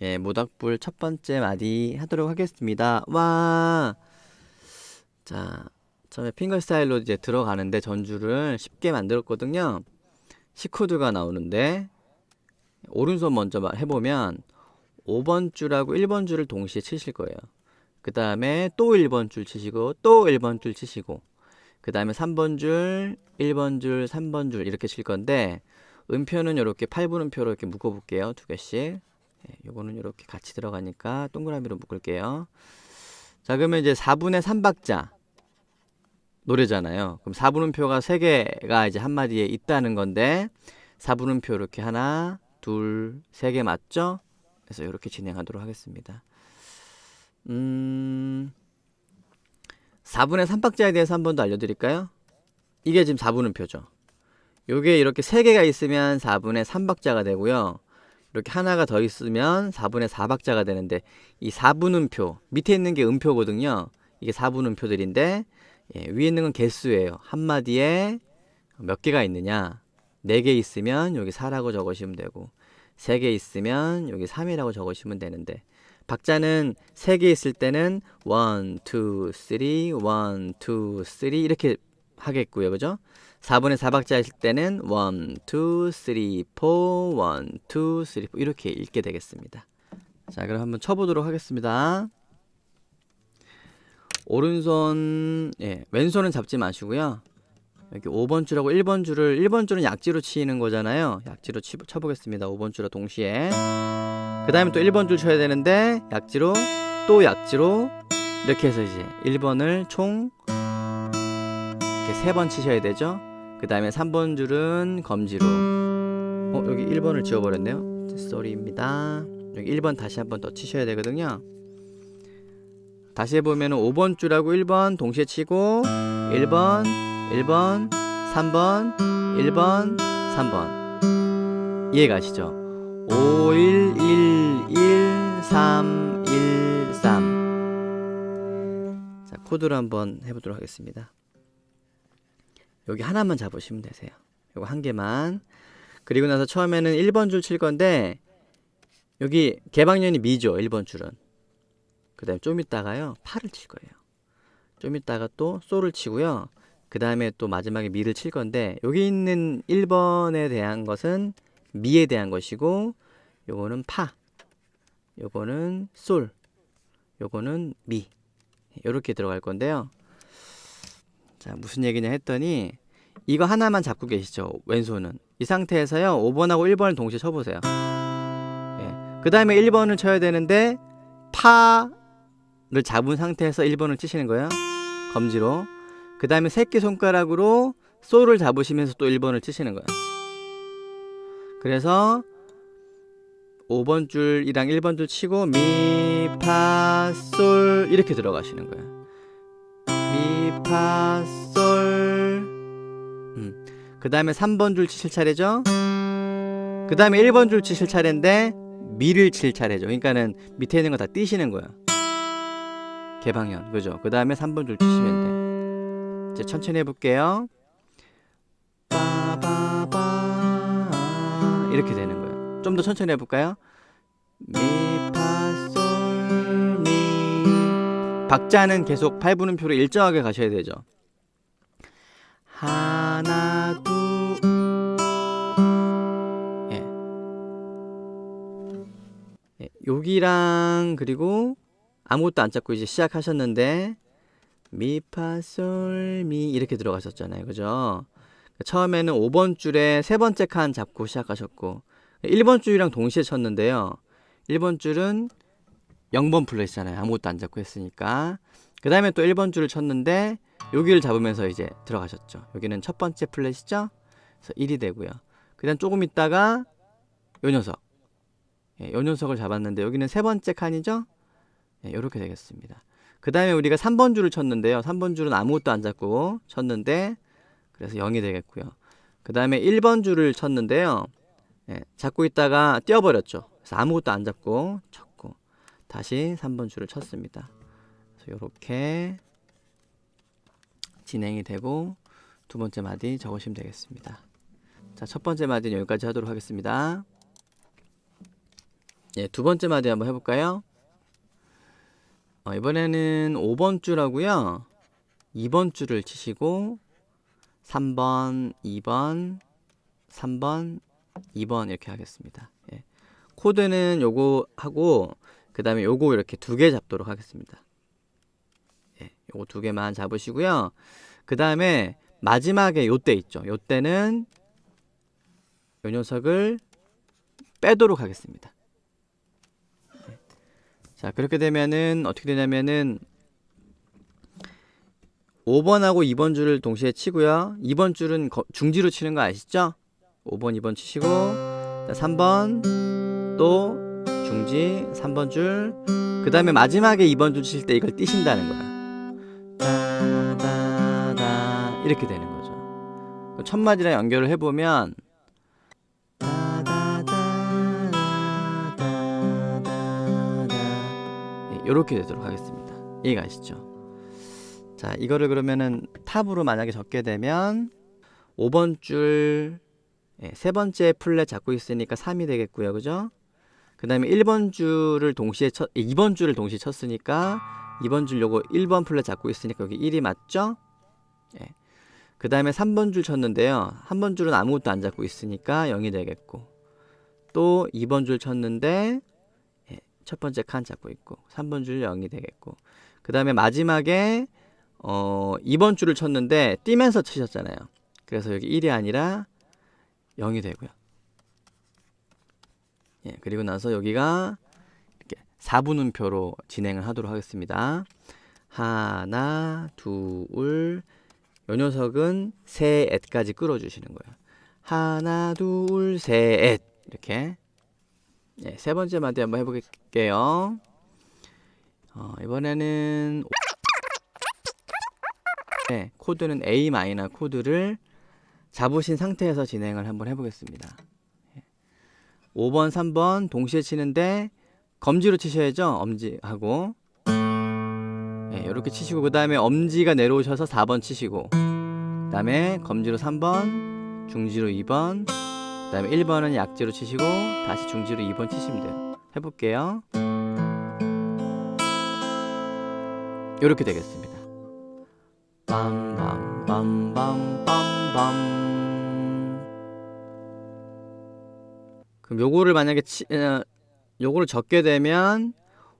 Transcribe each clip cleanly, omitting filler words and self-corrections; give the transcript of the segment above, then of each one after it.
예, 모닥불 첫 번째 마디 하도록 하겠습니다. 와! 자, 처음에 핑거 스타일로 이제 들어가는데 전주를 쉽게 만들었거든요. C코드가 나오는데 오른손 먼저 해보면 5번 줄하고 1번 줄을 동시에 치실 거예요. 그 다음에 또 1번 줄 치시고 또 1번 줄 치시고 그 다음에 3번 줄, 1번 줄, 3번 줄 이렇게 칠 건데 음표는 이렇게 8분음표로 이렇게 묶어 볼게요. 두 개씩. 요거는 이렇게 같이 들어가니까 동그라미로 묶을게요. 자, 그러면 이제 4분의 3박자 노래잖아요. 그럼 4분음표가 3개가 이제 한마디에 있다는 건데 4분음표 이렇게 하나, 둘, 3개 맞죠? 그래서 이렇게 진행하도록 하겠습니다. 4분의 3박자에 대해서 한 번 더 알려드릴까요? 이게 지금 4분음표죠. 요게 이렇게 3개가 있으면 4분의 3박자가 되고요. 이렇게 하나가 더 있으면 4분의 4박자가 되는데 이 4분음표 밑에 있는 게 음표거든요. 이게 4분음표들인데 위에 있는 건 개수예요. 한마디에 몇 개가 있느냐 4개 있으면 여기 4라고 적으시면 되고 3개 있으면 여기 3이라고 적으시면 되는데 박자는 3개 있을 때는 1, 2, 3, 1, 2, 3 이렇게 하겠고요. 그죠? 4분의 4박자 있을 때는 1, 2, 3, 4, 1, 2, 3, 4 이렇게 읽게 되겠습니다. 자, 그럼 한번 쳐보도록 하겠습니다. 오른손, 왼손은 잡지 마시고요. 여기 5번 줄하고 1번 줄을 1번 줄은 약지로 치는 거잖아요. 약지로 쳐보겠습니다. 5번 줄과 동시에. 그 다음에 또 1번 줄 쳐야 되는데 약지로 또 약지로 이렇게 해서 이제 1번을 총 이렇게 3번 치셔야 되죠. 그 다음에 3번 줄은 검지로 여기 1번을 지워버렸네요. 쏘리입니다. 여기 1번 다시 한번 더 치셔야 되거든요. 다시 해보면 5번 줄하고 1번 동시에 치고 1번 1번 3번 1번 3번 이해가시죠? 5 1 1 1 3 1 3 자, 코드로 한번 해보도록 하겠습니다. 여기 하나만 잡으시면 되세요. 요거 한 개만. 그리고 나서 처음에는 1번 줄 칠 건데 여기 개방연이 미죠. 1번 줄은. 그 다음에 좀 있다가요 파를 칠 거예요. 좀 있다가 또 소를 치고요. 그 다음에 또 마지막에 미를 칠 건데 여기 있는 1번에 대한 것은 미에 대한 것이고 요거는 파, 요거는 솔, 요거는 미 요렇게 들어갈 건데요. 자, 무슨 얘기냐 했더니 이거 하나만 잡고 계시죠. 왼손은. 이 상태에서요 5번하고 1번을 동시에 쳐보세요. 그 다음에 1번을 쳐야 되는데 파를 잡은 상태에서 1번을 치시는 거예요. 검지로. 그 다음에 새끼손가락으로 솔을 잡으시면서 또 1번을 치시는 거예요. 그래서 5번 줄이랑 1번 줄 치고 미, 파, 솔 이렇게 들어가시는 거예요. 미, 파, 솔. 그 다음에 3번 줄 치실 차례죠. 그 다음에 1번 줄 치실 차례인데 미를 칠 차례죠. 그러니까는 밑에 있는 거 다 띄시는 거예요. 개방현. 그죠? 그 다음에 3번 줄 치시면 돼. 이제 천천히 해볼게요. 빠바바 이렇게 되는 거예요. 좀 더 천천히 해볼까요? 미, 파, 솔, 미. 박자는 계속 8분음표로 일정하게 가셔야 되죠. 하나, 둘. 여기랑 그리고 아무것도 안 잡고 이제 시작하셨는데 미, 파, 솔, 미 이렇게 들어가셨잖아요. 그죠? 처음에는 5번 줄에 세 번째 칸 잡고 시작하셨고 1번 줄이랑 동시에 쳤는데요. 1번 줄은 0번 플랫이잖아요. 아무것도 안 잡고 했으니까. 그 다음에 또 1번 줄을 쳤는데 여기를 잡으면서 이제 들어가셨죠. 여기는 첫 번째 플랫이죠. 그래서 1이 되고요. 그 다음 조금 있다가 요 녀석. 요 녀석을 잡았는데 여기는 세 번째 칸이죠. 이렇게 되겠습니다. 그 다음에 우리가 3번 줄을 쳤는데요. 3번 줄은 아무것도 안 잡고 쳤는데 그래서 0이 되겠고요. 그 다음에 1번 줄을 쳤는데요. 잡고 있다가 띄어버렸죠. 그래서 아무것도 안 잡고 쳤고 다시 3번 줄을 쳤습니다. 그래서 이렇게 진행이 되고 두 번째 마디 적으시면 되겠습니다. 자, 첫 번째 마디는 여기까지 하도록 하겠습니다. 예, 두 번째 마디 한번 해볼까요? 이번에는 5번 줄하고요. 2번 줄을 치시고 3번, 2번, 3번, 2번 이렇게 하겠습니다. 예. 코드는 요거 하고 그 다음에 요거 이렇게 두 개 잡도록 하겠습니다. 예, 요거 두 개만 잡으시고요. 그 다음에 마지막에 요때 있죠. 요때는 요 녀석을 빼도록 하겠습니다. 예. 자, 그렇게 되면은 어떻게 되냐면은 5번하고 2번 줄을 동시에 치고요. 2번 줄은 중지로 치는 거 아시죠? 5번, 2번 치시고 3번 또 중지 3번 줄 그 다음에 마지막에 2번 줄 칠 때 이걸 띄신다는 거야. 다다다 이렇게 되는 거죠. 첫 마디랑 연결을 해보면 이렇게 되도록 하겠습니다. 이해가 가시죠? 자, 이거를 그러면은 탑으로 만약에 적게 되면 5번 줄 세 번째 플랫 잡고 있으니까 3이 되겠고요. 그죠? 그 다음에 1번 줄을 동시에 2번 줄을 동시에 쳤으니까 2번 줄 요거 1번 플랫 잡고 있으니까 여기 1이 맞죠? 예. 그 다음에 3번 줄 쳤는데요. 3번 줄은 아무것도 안 잡고 있으니까 0이 되겠고 또 2번 줄 쳤는데 첫 번째 칸 잡고 있고 3번 줄 0이 되겠고 그 다음에 마지막에 2번 줄을 쳤는데 띄면서 치셨잖아요. 그래서 여기 1이 아니라 0이 되고요. 예, 그리고 나서 여기가 이렇게 4분음표로 진행을 하도록 하겠습니다. 하나, 둘, 요 녀석은 셋까지 끌어주시는 거예요. 하나, 둘, 셋 이렇게. 예, 세 번째 마디 한번 해볼게요. 이번에는 코드는 A 마이너 코드를 잡으신 상태에서 진행을 한번 해보겠습니다. 5번, 3번 동시에 치는데 검지로 치셔야죠. 엄지하고 이렇게 치시고 그 다음에 엄지가 내려오셔서 4번 치시고 그 다음에 검지로 3번, 중지로 2번 그 다음에 1번은 약지로 치시고 다시 중지로 2번 치시면 돼요. 해볼게요. 이렇게 되겠습니다. 빰빰빰빰빰빰. 그럼 요거를 만약에 요거를 적게 되면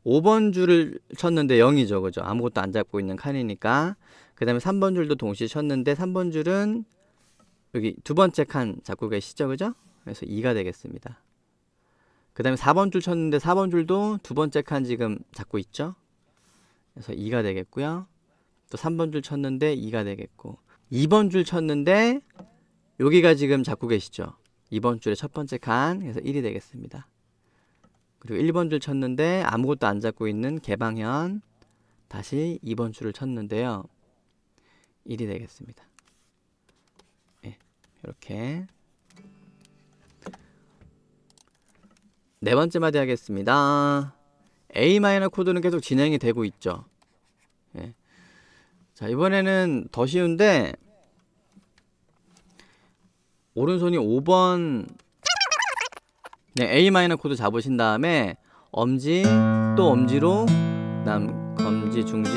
5번 줄을 쳤는데 0이죠. 그죠? 아무것도 안 잡고 있는 칸이니까. 그 다음에 3번 줄도 동시에 쳤는데 3번 줄은 여기 두 번째 칸 잡고 계시죠. 그죠? 그래서 2가 되겠습니다. 그 다음에 4번 줄 쳤는데 4번 줄도 두 번째 칸 지금 잡고 있죠. 그래서 2가 되겠고요. 또 3번 줄 쳤는데 2가 되겠고 2번 줄 쳤는데 여기가 지금 잡고 계시죠. 2번 줄의 첫 번째 칸 그래서 1이 되겠습니다. 그리고 1번 줄 쳤는데 아무것도 안 잡고 있는 개방현 다시 2번 줄을 쳤는데요. 1이 되겠습니다. 예, 이렇게 네 번째 마디 하겠습니다. A 마이너 코드는 계속 진행이 되고 있죠. 예. 자, 이번에는 더 쉬운데 오른손이 5번 A 마이너 코드 잡으신 다음에 엄지 또 엄지로 그다음 검지 중지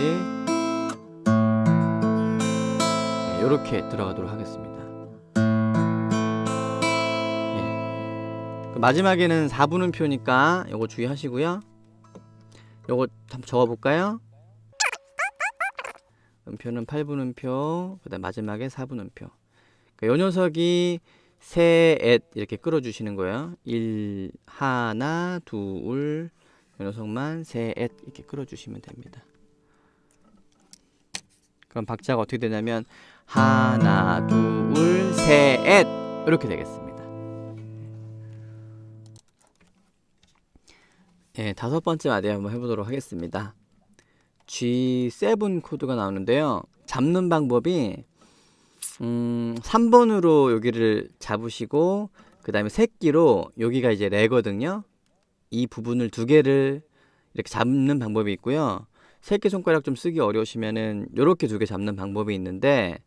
이렇게 들어가도록 하겠습니다. 마지막에는 4분음표니까 요거 주의하시고요. 요거 한번 적어볼까요? 음표는 8분음표, 그 다음 마지막에 4분음표. 그러니까 요 녀석이 셋 이렇게 끌어주시는 거예요. 1, 하나, 둘, 요 녀석만 셋 이렇게 끌어주시면 됩니다. 그럼 박자가 어떻게 되냐면 하나, 둘, 셋 이렇게 되겠습니다. 네, 다섯 번째 마디 한번 해보도록 하겠습니다. G7 코드가 나오는데요. 잡는 방법이 3번으로 여기를 잡으시고 그 다음에 새끼로 여기가 이제 레거든요. 이 부분을 두 개를 이렇게 잡는 방법이 있고요. 새끼손가락 좀 쓰기 어려우시면은 요렇게 두 개 잡는 방법이 있는데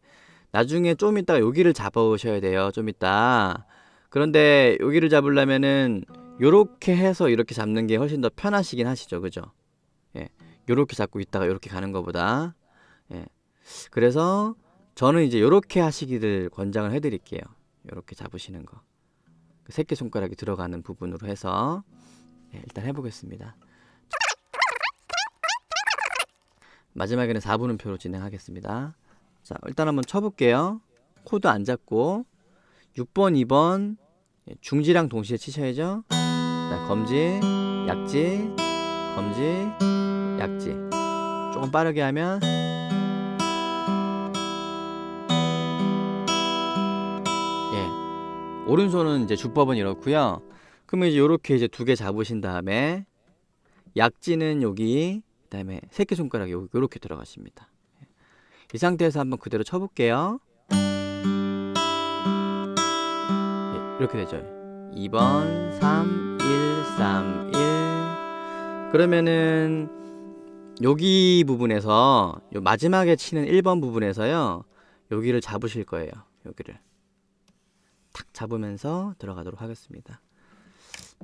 나중에 좀 이따가 여기를 잡으셔야 돼요. 좀 이따. 그런데 여기를 잡으려면은 요렇게 해서 이렇게 잡는 게 훨씬 더 편하시긴 하시죠. 그죠? 예. 요렇게 잡고 있다가 요렇게 가는 것보다. 예. 그래서 저는 이제 요렇게 하시기를 권장을 해드릴게요. 요렇게 잡으시는 거. 그 새끼손가락이 들어가는 부분으로 해서 예, 일단 해보겠습니다. 마지막에는 4분음표로 진행하겠습니다. 자, 일단 한번 쳐볼게요. 코드 안 잡고 6번, 2번 중지랑 동시에 치셔야죠. 자, 검지, 약지, 검지, 약지. 조금 빠르게 하면 예, 오른손은 이제 주법은 이렇고요. 그러면 이제 요렇게 이제 두 개 잡으신 다음에 약지는 여기, 그다음에 새끼손가락이 여기 요렇게 들어가십니다. 이 상태에서 한번 그대로 쳐볼게요. 예, 이렇게 되죠. 2번 3 1 3 1. 그러면은 여기 부분에서 요 마지막에 치는 1번 부분에서요, 여기를 잡으실 거예요. 여기를 탁 잡으면서 들어가도록 하겠습니다.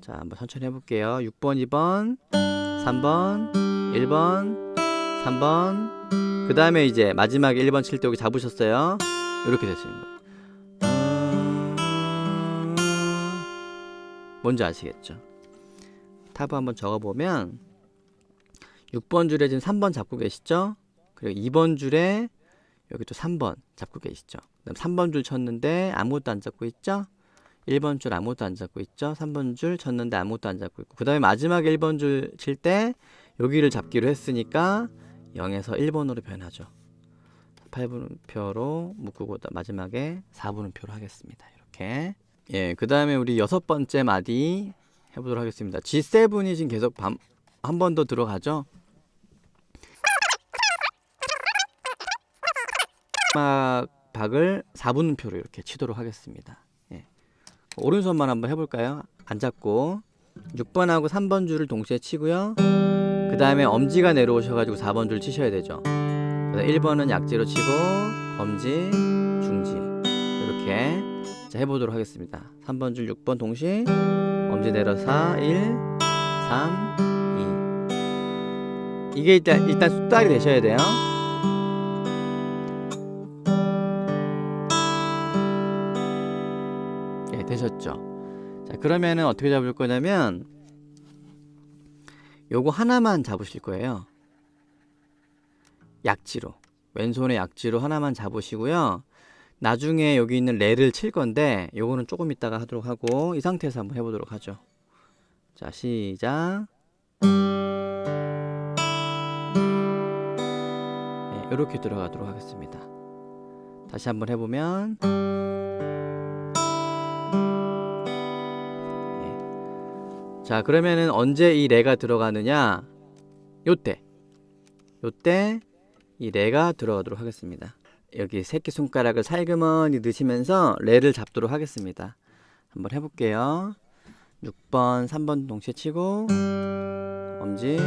자, 한번 천천히 해볼게요. 6번 2번 3번 1번 3번, 그 다음에 이제 마지막에 1번 칠 때 여기 잡으셨어요. 이렇게 되시는 거예요. 뭔지 아시겠죠? 탑을 한번 적어보면 6번 줄에 지금 3번 잡고 계시죠? 그리고 2번 줄에 여기 또 3번 잡고 계시죠? 그다음 3번 줄 쳤는데 아무것도 안 잡고 있죠? 1번 줄 아무것도 안 잡고 있죠? 3번 줄 쳤는데 아무것도 안 잡고 있고, 그 다음에 마지막에 1번 줄 칠 때 여기를 잡기로 했으니까 0에서 1번으로 변하죠. 8분음표로 묶고 마지막에 4분음표로 하겠습니다. 이렇게. 예, 그 다음에 우리 6번째 마디 해보도록 하겠습니다. G7이 지금 계속 한 번 더 들어가죠. 마지막 박을 4분음표로 이렇게 치도록 하겠습니다. 예. 오른손만 한번 해볼까요? 안 잡고 6번하고 3번 줄을 동시에 치고요. 그 다음에 엄지가 내려오셔가지고 4번 줄 치셔야 되죠. 1번은 약지로 치고 검지, 중지 이렇게. 자, 해보도록 하겠습니다. 3번 줄 6번 동시 엄지 내려 4 1 3 2. 이게 일단 숫달이 되셔야 돼요. 예, 되셨죠? 자, 그러면은 어떻게 잡을 거냐면 요거 하나만 잡으실 거예요. 약지로, 왼손의 약지로 하나만 잡으시고요. 나중에 여기 있는 레를 칠 건데 요거는 조금 이따가 하도록 하고, 이 상태에서 한번 해보도록 하죠. 자, 시작. 네, 이렇게 들어가도록 하겠습니다. 다시 한번 해보면 네. 자, 그러면은 언제 이 레가 들어가느냐, 요때 이 레가 들어가도록 하겠습니다. 여기 새끼손가락을 살그머니 넣으시면서 레를 잡도록 하겠습니다. 한번 해볼게요. 6번 3번 동시에 치고 엄지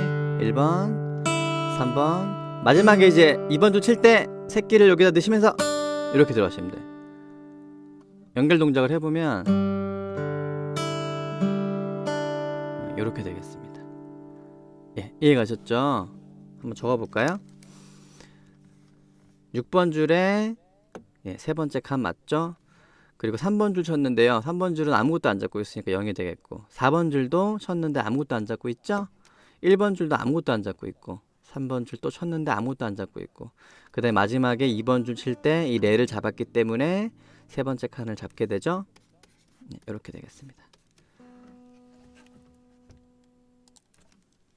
1번 3번, 마지막에 이제 2번 줄 칠 때 새끼를 여기다 넣으시면서 이렇게 들어가시면 돼요. 연결 동작을 해보면 이렇게 되겠습니다. 예, 이해가셨죠? 한번 적어볼까요? 6번 줄에 예, 세 번째 칸 맞죠? 그리고 3번 줄 쳤는데요. 3번 줄은 아무것도 안 잡고 있으니까 0이 되겠고, 4번 줄도 쳤는데 아무것도 안 잡고 있죠? 1번 줄도 아무것도 안 잡고 있고, 3번 줄 또 쳤는데 아무것도 안 잡고 있고, 그 다음에 마지막에 2번 줄 칠 때 이 레를 잡았기 때문에 세 번째 칸을 잡게 되죠? 네, 이렇게 되겠습니다.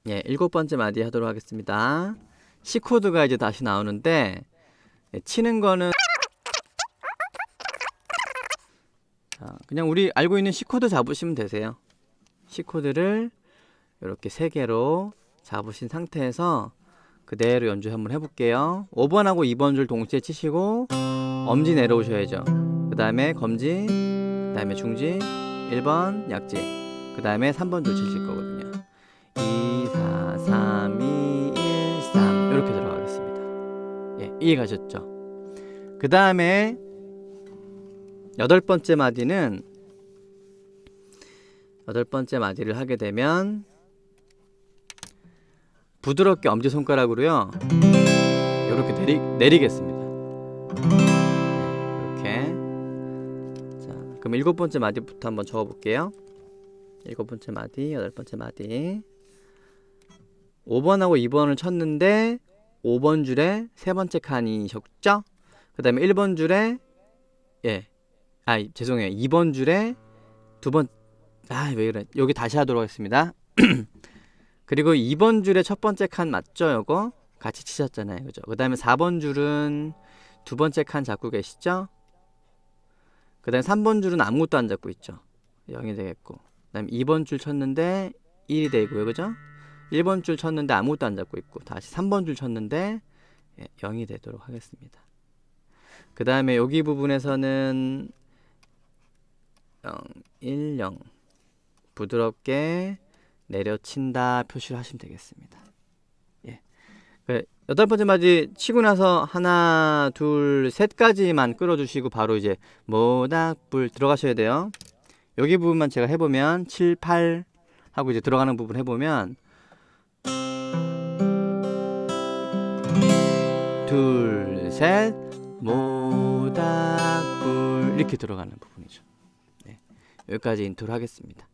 예, 7번째 마디 하도록 하겠습니다. C 코드가 이제 다시 나오는데, 예, 치는 거는 자, 그냥 우리 알고 있는 C 코드 잡으시면 되세요. C 코드를 이렇게 3개로 잡으신 상태에서 그대로 연주 한번 해볼게요. 5번하고 2번 줄 동시에 치시고 엄지 내려오셔야죠. 그 다음에 검지, 그 다음에 중지, 1번 약지, 그 다음에 3번 줄 치실 거거든요. 2 4 3 2 1 3 이렇게 들어가겠습니다. 예, 이해가셨죠? 그 다음에 8번째 마디는 여덟 번째 마디를 하게 되면 부드럽게 엄지손가락으로요 이렇게 내리겠습니다. 이렇게. 자, 그럼 일곱 번째 마디부터 한번 적어볼게요. 일곱 번째 마디, 여덟 번째 마디. 5번하고 2번을 쳤는데 5번 줄에 세 번째 칸이셨죠? 그 다음에 1번 줄에 죄송해요. 2번 줄에 왜 그래. 여기 다시 하도록 하겠습니다. 그리고 2번 줄에 첫 번째 칸 맞죠? 요거 같이 치셨잖아요. 그죠? 그 다음에 4번 줄은 두 번째 칸 잡고 계시죠? 그 다음에 3번 줄은 아무것도 안 잡고 있죠? 0이 되겠고. 그 다음에 2번 줄 쳤는데 1이 되고요. 그죠? 1번 줄 쳤는데 아무것도 안 잡고 있고. 다시 3번 줄 쳤는데 0이 되도록 하겠습니다. 그 다음에 여기 부분에서는 0, 1, 0 부드럽게 내려친다 표시를 하시면 되겠습니다. 여덟 번째 마디 치고 나서 하나, 둘, 셋까지만 끌어주시고 바로 이제 모닥불 들어가셔야 돼요. 여기 부분만 제가 해보면 7, 8 하고 이제 들어가는 부분 해보면 둘, 셋, 모닥불 이렇게 들어가는 부분이죠. 여기까지 인트로 하겠습니다.